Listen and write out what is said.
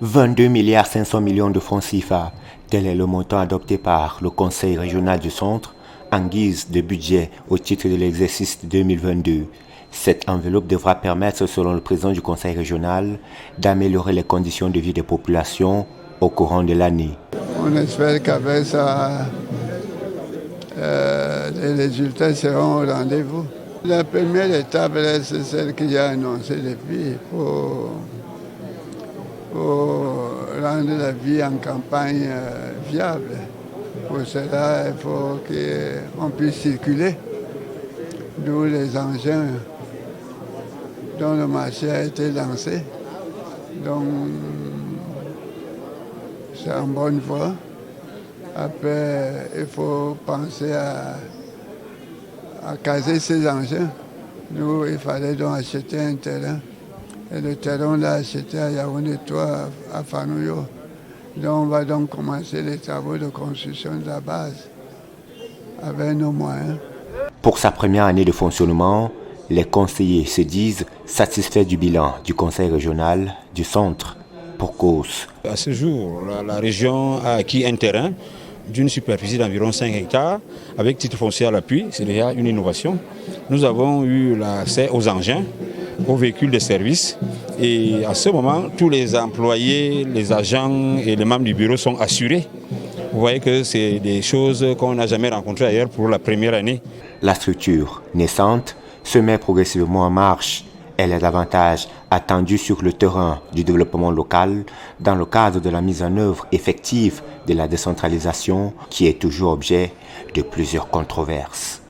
22 milliards 500 millions de francs CFA, tel est le montant adopté par le Conseil régional du Centre en guise de budget au titre de l'exercice 2022. Cette enveloppe devra permettre, selon le président du Conseil régional, d'améliorer les conditions de vie des populations au courant de l'année. On espère qu'avec ça, les résultats seront au rendez-vous. La première étape, c'est celle qu'il a annoncée depuis pour rendre la vie en campagne viable. Pour cela, il faut qu'on puisse circuler, d'où les engins dont le marché a été lancé. Donc, c'est en bonne voie. Après, il faut penser à caser ces engins. Nous, il fallait donc acheter un terrain. Et le terrain, on l'a acheté à Yaoundé 3, à Fanouyo. Donc, on va donc commencer les travaux de construction de la base avec nos moyens. Pour sa première année de fonctionnement, les conseillers se disent satisfaits du bilan du Conseil régional du Centre pour cause. À ce jour, la région a acquis un terrain d'une superficie d'environ 5 hectares avec titre foncier à l'appui. C'est déjà une innovation. Nous avons eu l'accès aux engins, aux véhicules de service. Et à ce moment, tous les employés, les agents et les membres du bureau sont assurés. Vous voyez que c'est des choses qu'on n'a jamais rencontrées ailleurs pour la première année. La structure naissante se met progressivement en marche. Elle est davantage attendue sur le terrain du développement local dans le cadre de la mise en œuvre effective de la décentralisation qui est toujours objet de plusieurs controverses.